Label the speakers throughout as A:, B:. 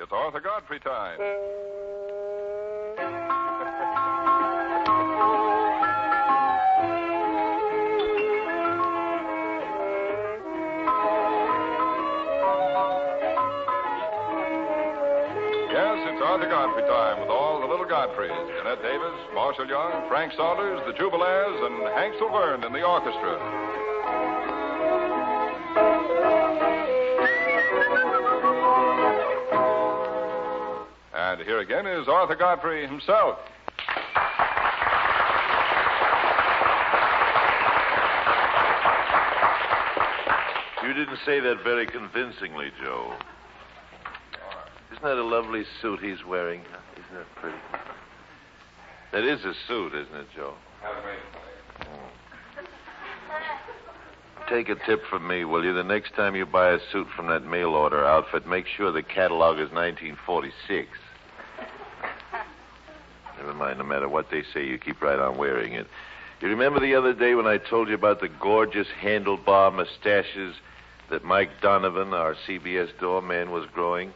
A: It's Arthur Godfrey time. Yes, it's Arthur Godfrey time with all the little Godfreys. Jeanette Davis, Marshall Young, Frank Saunders, the Jubilaires, and Hank Sylvern in the orchestra. And here again is Arthur Godfrey himself.
B: You didn't say that very convincingly, Joe. Isn't that a lovely suit he's wearing? Isn't that pretty? That is a suit, isn't it, Joe? Take a tip from me, will you? The next time you buy a suit from that mail order outfit, make sure the catalog is 1946. Never mind, no matter what they say, you keep right on wearing it. You remember the other day when I told you about the gorgeous handlebar mustaches that Mike Donovan, our CBS doorman, was growing?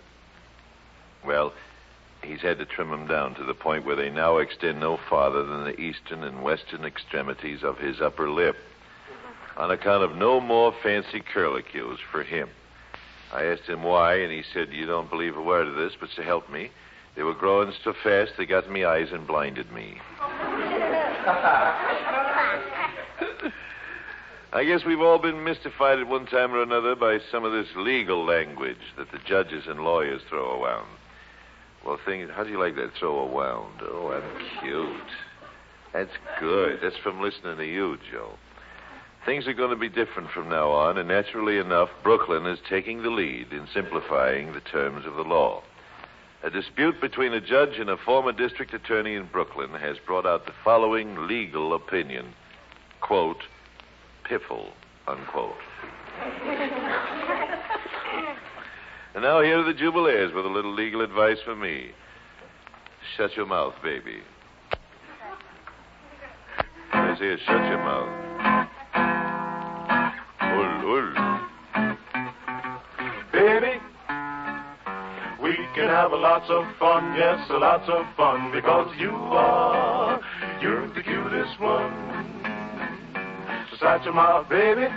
B: Well, he's had to trim them down to the point where they now extend no farther than the eastern and western extremities of his upper lip, on account of no more fancy curlicues for him. I asked him why, and he said, "You don't believe a word of this, but so help me. They were growing so fast they got in me eyes and blinded me." I guess we've all been mystified at one time or another by some of this legal language that the judges and lawyers throw around. Well, how do you like that, throw around? Oh, I'm cute. That's good. That's from listening to you, Joe. Things are going to be different from now on, and naturally enough, Brooklyn is taking the lead in simplifying the terms of the law. A dispute between a judge and a former district attorney in Brooklyn has brought out the following legal opinion. Quote, piffle, unquote. And now here are the Jubilaires with a little legal advice for me. Shut your mouth, baby. This here, shut your mouth.
C: Baby, we can have lots of fun, yes, lots of fun, because you're the cutest one. So shut your mouth, baby.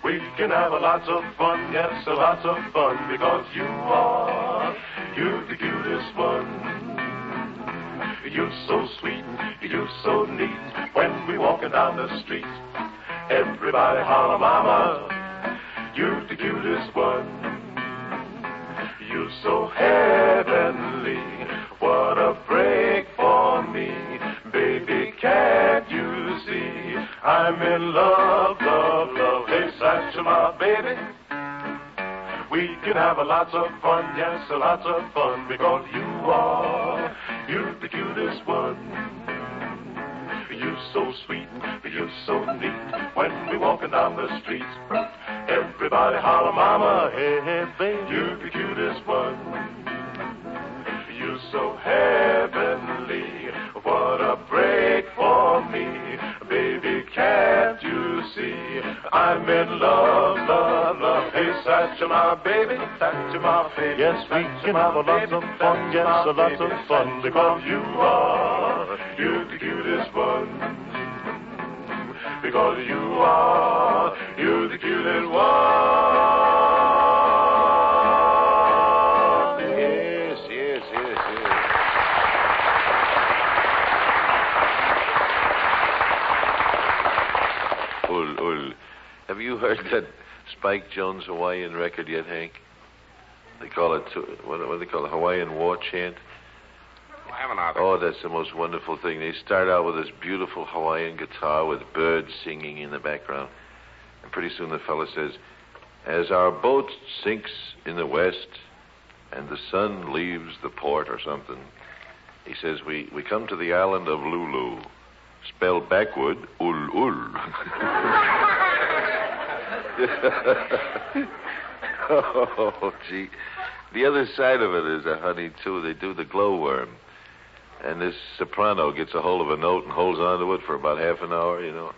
C: We can have lots of fun, yes, lots of fun, because you're the cutest one. You're so sweet, you're so neat, when we walking down the street, everybody holler, mama, you're the cutest one. You're so heavenly, what a break for me, baby, can't you see, I'm in love, love, love. Hey, shut your mouth, baby. We can have lots of fun, yes, lots of fun, because you're the cutest one. You're so sweet, you're so neat, when we walking down the street, everybody holler, mama, hey, hey, baby, you're the cutest one. You're so heavenly, what a break for me, baby, can't you see, I'm in love, love, love. Hey, shut your mouth, baby, shut your mouth, baby. Yes, we can have lots of fun, yes, lots of fun, because you're the cutest one. Because you're the cutest one.
B: Yes, yes, yes, yes. Have you heard that Spike Jones Hawaiian record yet, Hank? They call it, what do they call it, Hawaiian War Chant?
A: I haven't either.
B: Oh, that's the most wonderful thing. They start out with this beautiful Hawaiian guitar with birds singing in the background. And pretty soon the fella says, as our boat sinks in the west and the sun leaves the port or something, he says, we come to the island of Lulu. Spelled backward, ul. Oh, gee. The other side of it is a honey, too. They do the glowworm. And this soprano gets a hold of a note and holds on to it for about half an hour, you know.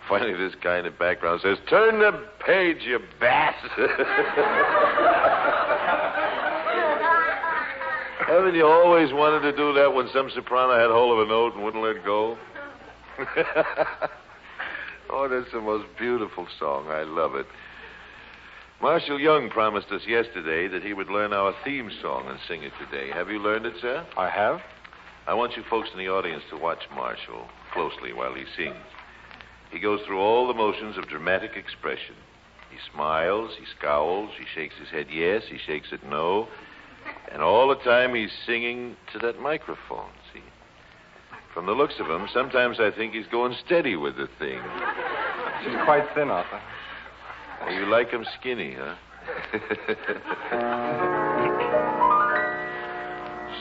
B: Finally, this guy in the background says, turn the page, you bat. Haven't you always wanted to do that when some soprano had hold of a note and wouldn't let go? Oh, that's the most beautiful song. I love it. Marshall Young promised us yesterday that he would learn our theme song and sing it today. Have you learned it, sir?
D: I have.
B: I want you folks in the audience to watch Marshall closely while he sings. He goes through all the motions of dramatic expression. He smiles, he scowls, he shakes his head yes, he shakes it no. And all the time he's singing to that microphone, see? From the looks of him, sometimes I think he's going steady with the thing.
D: She's quite thin, Arthur.
B: Oh, you like him skinny, huh?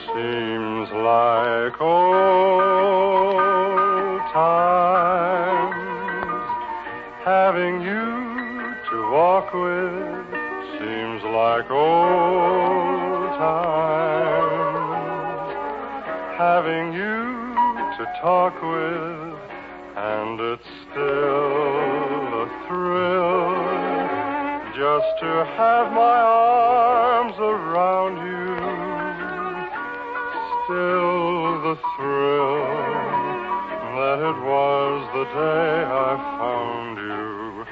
C: Seems like old times, having you to walk with. Seems like old times, having you to talk with. And it's still a thrill just to have my arms around you. Still the thrill that it was the day I found you.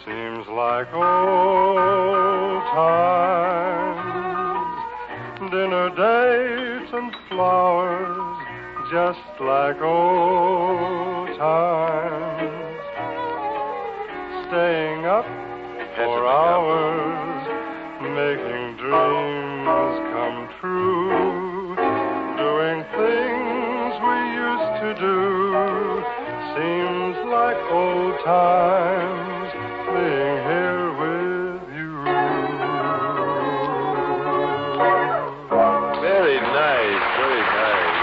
C: Seems like old times, dinner dates and flowers, just like old times, staying up for hours, making dreams come true, doing things we used to do. Seems like old times, being here with you.
B: Very nice, very nice.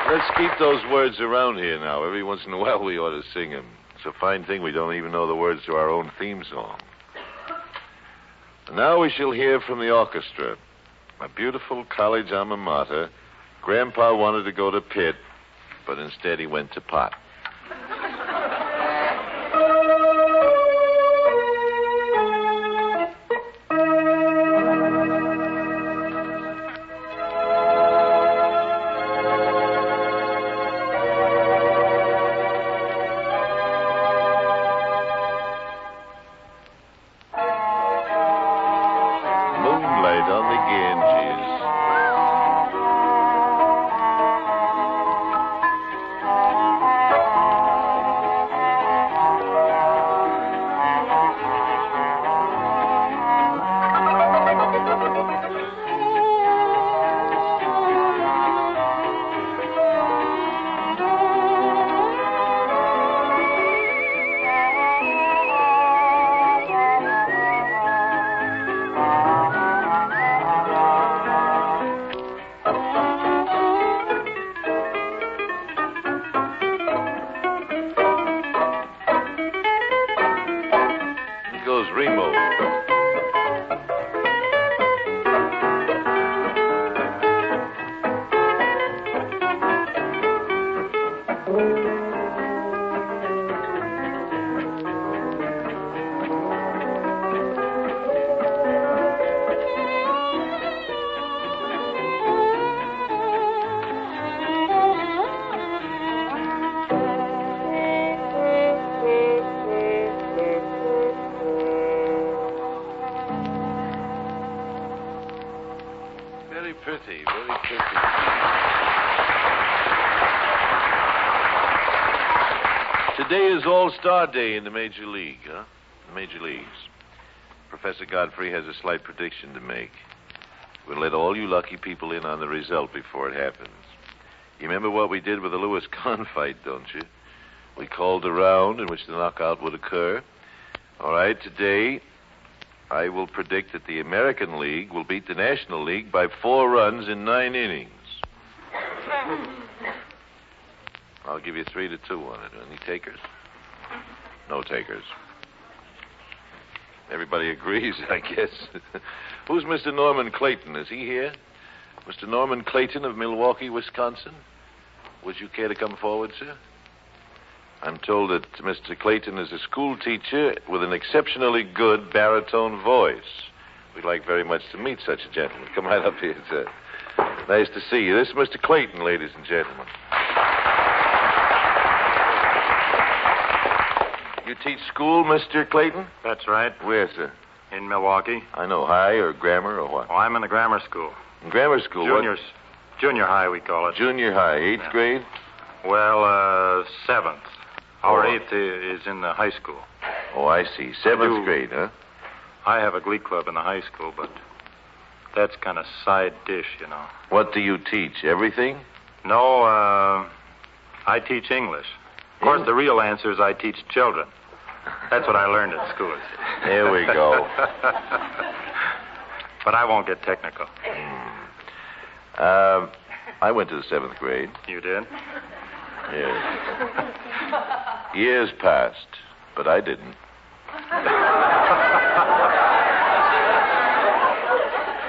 B: Let's keep those words around here now. Every once in a while we ought to sing them. It's a fine thing we don't even know the words to our own theme song. And now we shall hear from the orchestra. My beautiful college alma mater. Grandpa wanted to go to Pitt, but instead he went to pot. Very pretty. Today is All-Star Day in the Major League, huh? The Major Leagues. Professor Godfrey has a slight prediction to make. We'll let all you lucky people in on the result before it happens. You remember what we did with the Lewis Kahn fight, don't you? We called a round in which the knockout would occur. All right, today I will predict that the American League will beat the National League by 4 runs in 9 innings. I'll give you 3-2 on it. Any takers? No takers. Everybody agrees, I guess. Who's Mr. Norman Clayton? Is he here? Mr. Norman Clayton of Milwaukee, Wisconsin? Would you care to come forward, sir? I'm told that Mr. Clayton is a school teacher with an exceptionally good baritone voice. We'd like very much to meet such a gentleman. Come right up here, sir. Nice to see you. This is Mr. Clayton, ladies and gentlemen. You teach school, Mr. Clayton?
E: That's right.
B: Where, sir?
E: In Milwaukee.
B: I know, high or grammar or what?
E: Oh, I'm in the grammar school.
B: In grammar school,
E: Juniors. Junior high, we call it.
B: Junior high, 8th grade?
E: Well, 7th. Our
B: Oh.
E: 8th is in the high school.
B: Oh, I see. 7th
E: do.
B: grade, huh?
E: I have a glee club in the high school, but that's kind of side dish, you know.
B: What do you teach? Everything?
E: No, I teach English. Of course, the real answer is I teach children. That's what I learned at school.
B: There we go.
E: But I won't get technical.
B: I went to the 7th grade.
E: You did?
B: Yes. Years passed, but I didn't.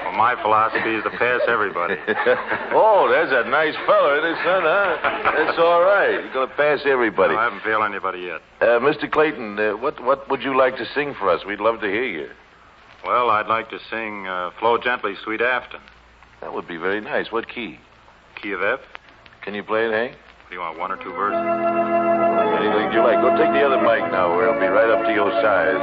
E: Well, my philosophy is to pass everybody.
B: Oh, there's that nice fella, isn't it, son, huh? That's all right. You're going to pass everybody.
E: No, I haven't failed anybody yet.
B: Mr. Clayton, what would you like to sing for us? We'd love to hear you.
E: Well, I'd like to sing Flow Gently, Sweet Afton.
B: That would be very nice. What key?
E: Key of F.
B: Can you play it, Hank?
E: Do you want 1 or 2 verses?
B: Anything you like. Go take the other mic now, where it'll be right up to your size.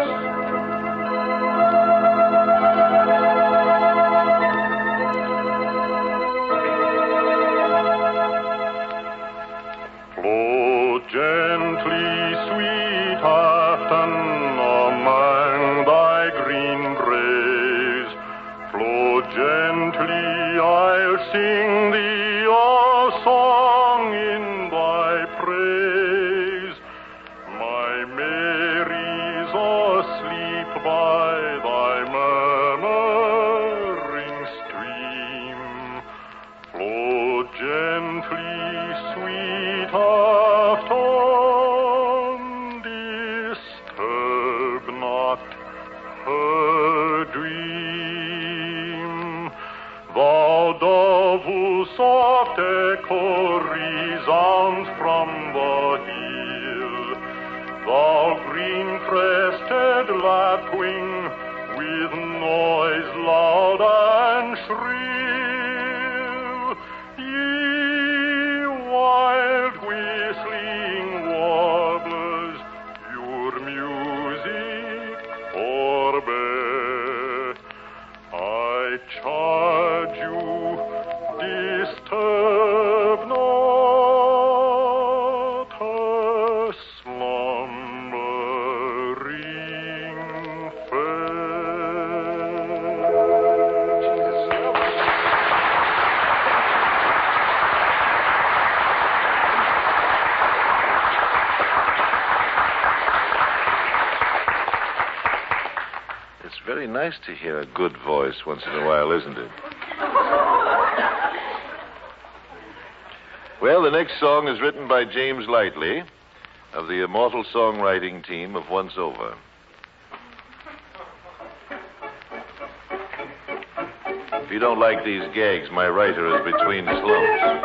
C: Flow gently, sweet Afton, among thy green braes. Flow gently, I'll sing thee a song in thy praise. My Mary's asleep by thy murmuring stream. Flow gently, sweet Afton, disturb not her dream. Thou dove whose soft echo resounds from the hill, thou green-crested lapwing with noise loud and shrill, ye wild whistling warblers, your music forbear. I charge you, disturb not her slumbering fair.
B: It's very nice to hear a good voice once in a while, isn't it? Well, the next song is written by James Lightly of the immortal songwriting team of Once Over. If you don't like these gags, my writer is between slumps.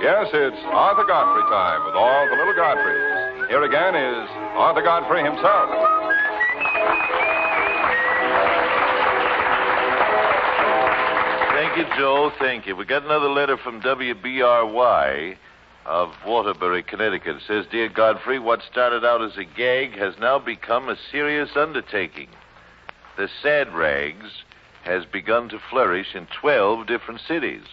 A: Yes, it's Arthur Godfrey time with all the little Godfreys. Here again is Arthur Godfrey himself.
B: Thank you, Joe. Thank you. We got another letter from WBRY of Waterbury, Connecticut. It says, Dear Godfrey, what started out as a gag has now become a serious undertaking. The Sad Rags has begun to flourish in 12 different cities.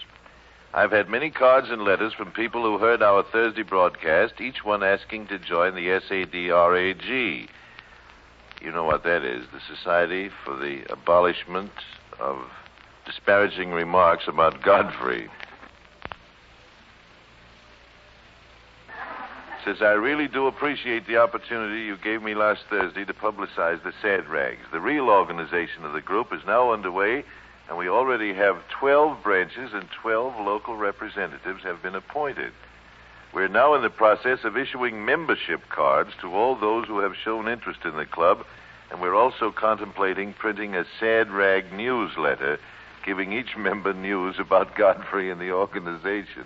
B: I've had many cards and letters from people who heard our Thursday broadcast, each one asking to join the SADRAG. You know what that is, the Society for the Abolishment of Disparaging Remarks about Godfrey. Says, I really do appreciate the opportunity you gave me last Thursday to publicize the Sad Rags. The real organization of the group is now underway, and we already have 12 branches and 12 local representatives have been appointed. We're now in the process of issuing membership cards to all those who have shown interest in the club, and we're also contemplating printing a Sad Rag newsletter giving each member news about Godfrey and the organization.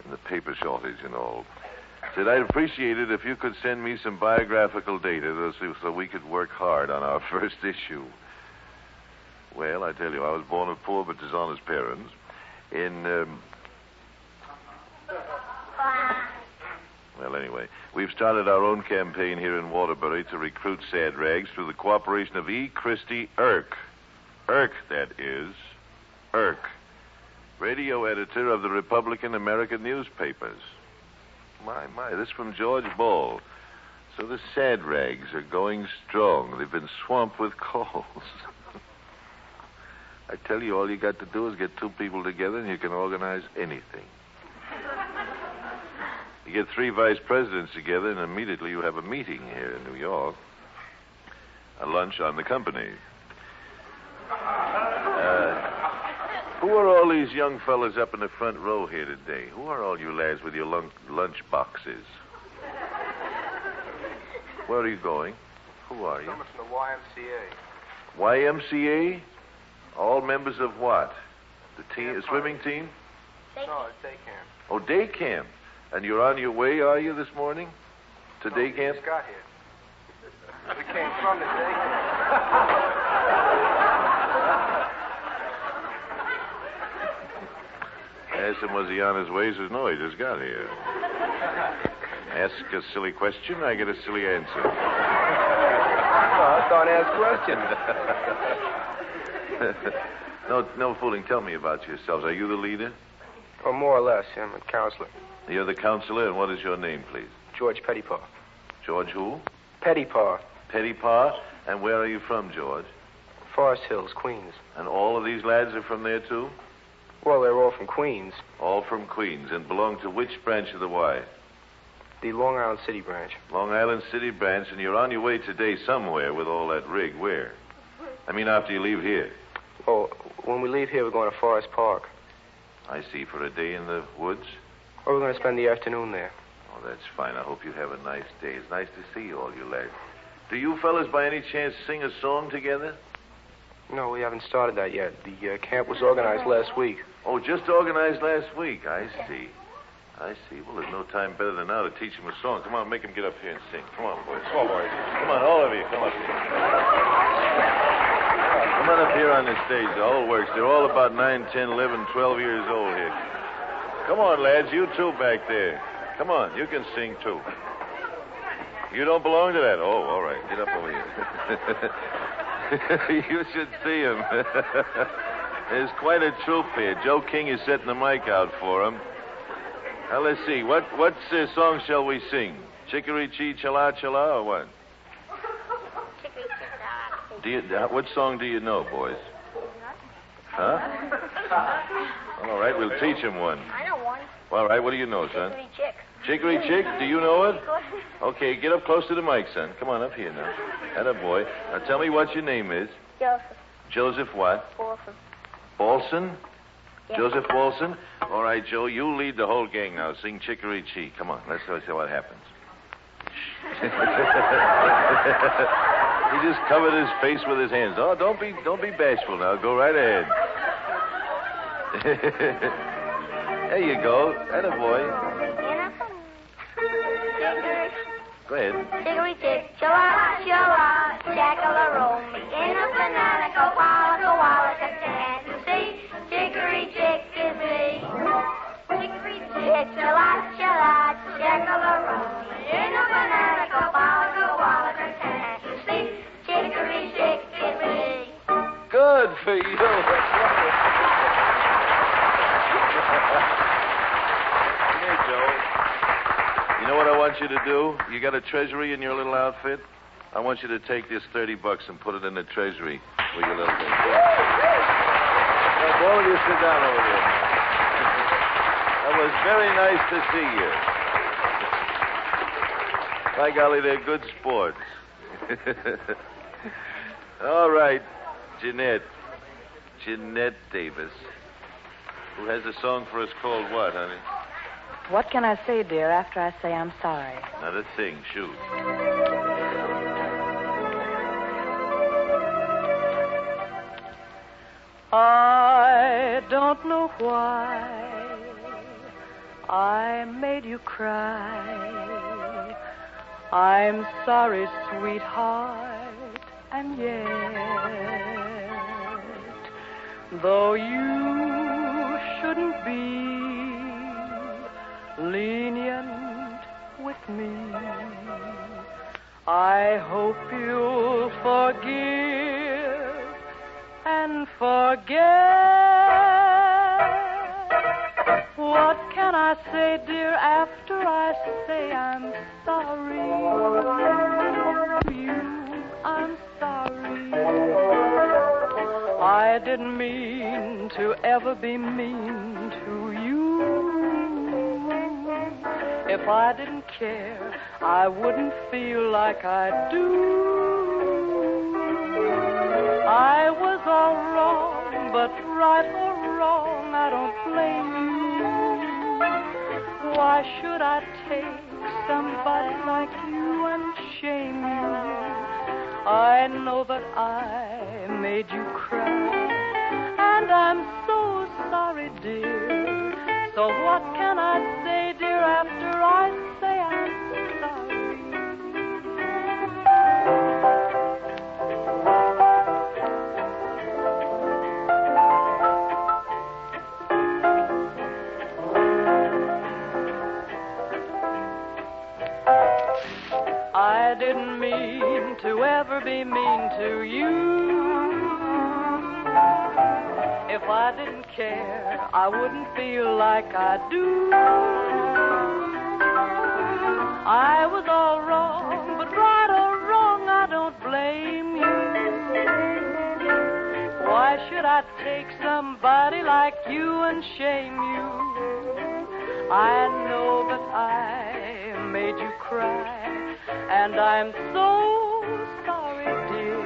B: And the paper shortage and all. Said, I'd appreciate it if you could send me some biographical data so we could work hard on our first issue. Well, I tell you, I was born of poor but dishonest parents. Well, anyway, we've started our own campaign here in Waterbury to recruit Sad Rags through the cooperation of E. Christie Irk. Irk, that is. Irk. Radio editor of the Republican American newspapers. My, this from George Ball. So the Sad Rags are going strong. They've been swamped with calls. I tell you, all you got to do is get two people together and you can organize anything. You get 3 vice presidents together and immediately you have a meeting here in New York. A lunch on the company. Who are all these young fellas up in the front row here today? Who are all you lads with your lunch boxes? Where are you going? Who are you?
D: Coming from the YMCA.
B: YMCA? All members of what? The team, the swimming team?
D: No, it's day camp.
B: Oh, day camp. And you're on your way, are you, this morning? To day camp?
D: We just got here. We came from the day camp.
B: Asked him, was he on his way? He says, no, he just got here. Ask a silly question, I get a silly answer.
D: Well, don't ask questions.
B: No fooling. Tell me about yourselves. Are you the leader?
D: Or more or less, I'm a counselor.
B: You're the counselor, and what is your name, please?
D: George Pettipaw.
B: George who?
D: Pettipaw.
B: Pettipaw. And where are you from, George?
D: Forest Hills, Queens.
B: And all of these lads are from there, too?
D: Well, they're all from Queens.
B: All from Queens, and belong to which branch of the Y?
D: The Long Island City branch.
B: Long Island City branch, and you're on your way today somewhere with all that rig. Where? I mean, after you leave here.
D: Oh, when we leave here, we're going to Forest Park.
B: I see, for a day in the woods?
D: Or we're going to spend the afternoon there.
B: Oh, that's fine. I hope you have a nice day. It's nice to see you all, you lads. Do you fellas, by any chance, sing a song together?
D: No, we haven't started that yet. The camp was organized last week.
B: Oh, just organized last week. I see. Well, there's no time better than now to teach them a song. Come on, make them get up here and sing. Come on, boys. Come on, boys. Come on, all of you. Come on. Come on up here on the stage. The whole works. They're all about 9, 10, 11, 12 years old here. Come on, lads. You too back there. Come on. You can sing, too. You don't belong to that? Oh, all right. Get up over here. You should see him. There's quite a troop here. Joe King is setting the mic out for him. Now, let's see. What song shall we sing? Chicory Chee Chala Chala or what? What song do you know, boys? Huh? All right, we'll teach him one.
F: I know one.
B: All right, what do you know, son?
F: Chicory Chick.
B: Chicory Chick? Do you know it? Okay, get up close to the mic, son. Come on up here now. Atta boy. Now tell me what your name is.
F: Joseph.
B: Joseph what?
F: Orphan.
B: Balson?
F: Yeah.
B: Joseph Balson? All right, Joe, you lead the whole gang now. Sing Chicory Chee. Come on, let's see what happens. He just covered his face with his hands. Oh, don't be bashful now. Go right ahead. There you go. Atta boy. Go ahead.
F: Chicory chick, chilla, chilla, shackle-a-roll me in a banana, go walla, can't you see? Chicory chick is me. Chicory chick, chilla, chilla, shackle-a-roll me in a banana, go walla, can't you see? Chicory chick is me.
B: Good for you. That's wonderful. Here, Joe. You know what I want you to do? You got a treasury in your little outfit? I want you to take this $30 and put it in the treasury with your little thing. Now, both of you sit down over there. That was very nice to see you. By golly, they're good sports. All right, Jeanette Davis, who has a song for us called what, honey?
G: What can I say, dear, after I say I'm sorry?
B: Not a thing. Shoot.
G: I don't know why I made you cry. I'm sorry, sweetheart, and yet, though you shouldn't be lenient with me, I hope you'll forgive and forget. What can I say, dear, after I say I'm sorry? I'm sorry. I didn't mean to ever be mean to you. If I didn't care, I wouldn't feel like I do. I was all wrong, but right or wrong, I don't blame you. Why should I take somebody like you and shame you? I know that I made you cry, and I'm so sorry, dear. So what can I say, dear, after I say I'm sorry? I didn't mean to ever be mean to you. If I didn't care, I wouldn't feel like I do. I was all wrong, but right or wrong, I don't blame you. Why should I take somebody like you and shame you? I know that I made you cry, and I'm so sorry, dear.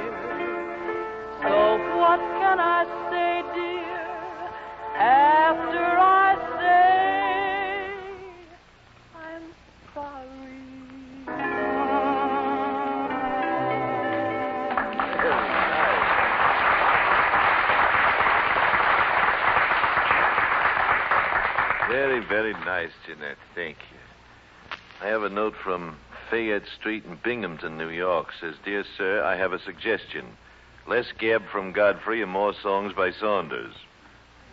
G: So what can I say, dear, after I say I'm sorry?
B: Very, very nice, Jeanette. Thank you. I have a note from Fayette Street in Binghamton, New York. Says, "Dear sir, I have a suggestion. Less gab from Godfrey and more songs by Saunders.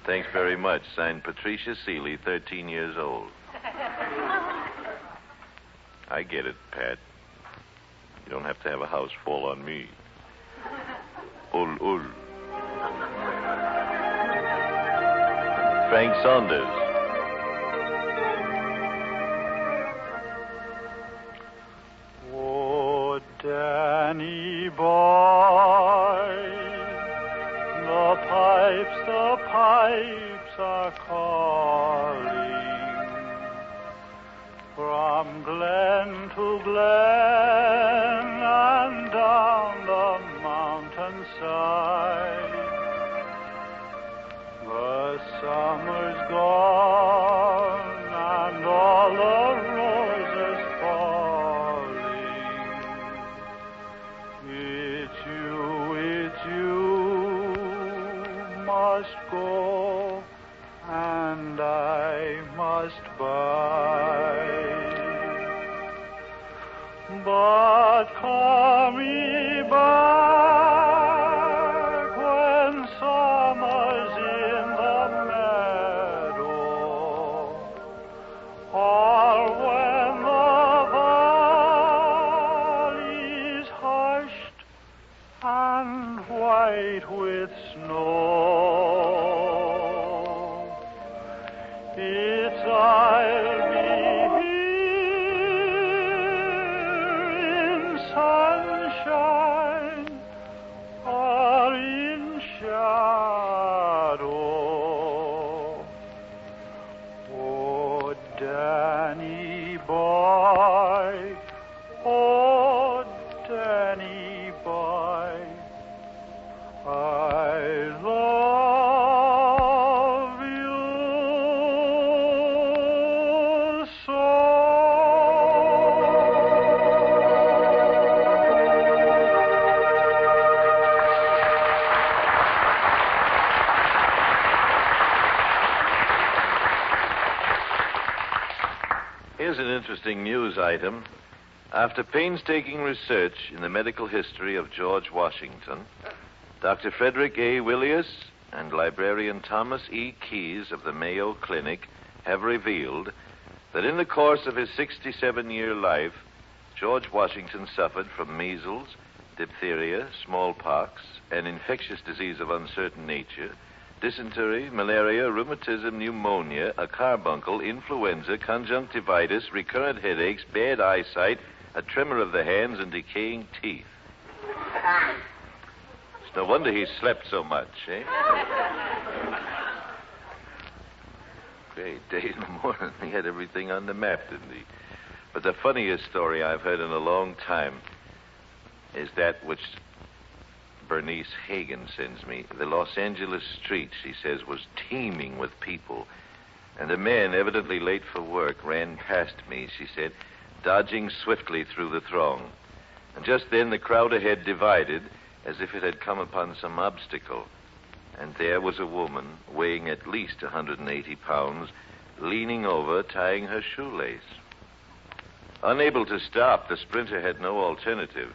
B: Thanks very much." Signed, Patricia Seeley, 13 years old. I get it, Pat. You don't have to have a house fall on me. Ul. Frank Saunders.
C: Oh, Danny boy, the pipes are calling from glen to glen and down the mountainside. The summer's gone and all the roses falling. It's you must go and I must buy. But call me back when summer's in the meadow, or when the valley's hushed and white with snow. It's I'll be here in sunshine or in shadow. Oh, Danny boy, oh, Danny boy, I love you so.
B: Here's an interesting news item. After painstaking research in the medical history of George Washington, Dr. Frederick A. Willius and librarian Thomas E. Keyes of the Mayo Clinic have revealed that in the course of his 67-year life, George Washington suffered from measles, diphtheria, smallpox, an infectious disease of uncertain nature, dysentery, malaria, rheumatism, pneumonia, a carbuncle, influenza, conjunctivitis, recurrent headaches, bad eyesight, a tremor of the hands, and decaying teeth. It's no wonder he slept so much, eh? Great day in the morning. He had everything on the map, didn't he? But the funniest story I've heard in a long time is that which Bernice Hagen sends me. The Los Angeles street, she says, was teeming with people. And a man, evidently late for work, ran past me, she said, dodging swiftly through the throng. And just then the crowd ahead divided as if it had come upon some obstacle. And there was a woman, weighing at least 180 pounds, leaning over, tying her shoelace. Unable to stop, the sprinter had no alternative.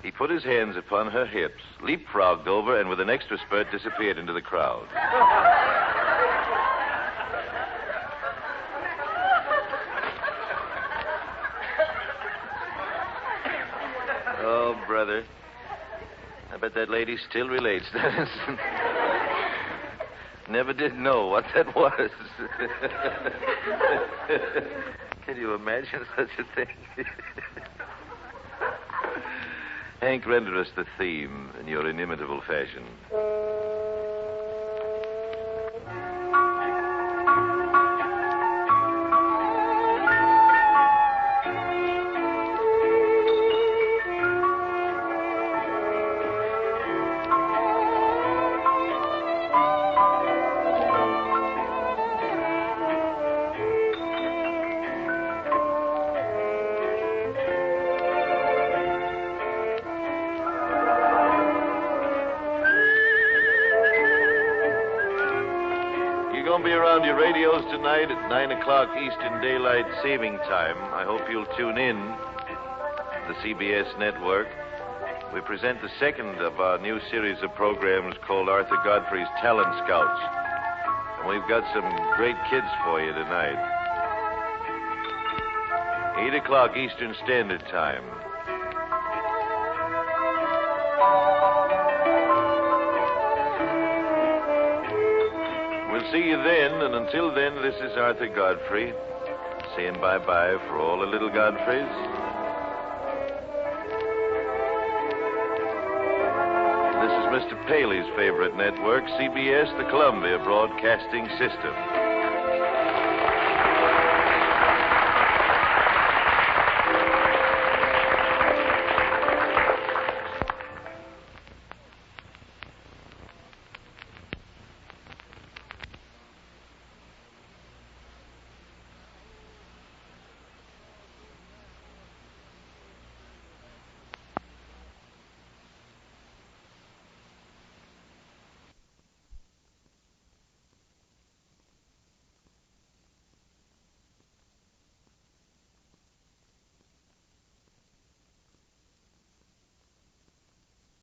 B: He put his hands upon her hips, leapfrogged over, and with an extra spurt disappeared into the crowd. Oh, brother. I bet that lady still relates. Never did know what that was. Can you imagine such a thing? Hank, render us the theme in your inimitable fashion. Be around your radios tonight at 9 o'clock Eastern Daylight Saving Time. I hope you'll tune in to the CBS network. We present the second of our new series of programs called Arthur Godfrey's Talent Scouts. And we've got some great kids for you tonight. 8 o'clock Eastern Standard Time. We'll see you then, and until then, this is Arthur Godfrey saying bye-bye for all the little Godfreys. This is Mr. Paley's favorite network, CBS, the Columbia Broadcasting System.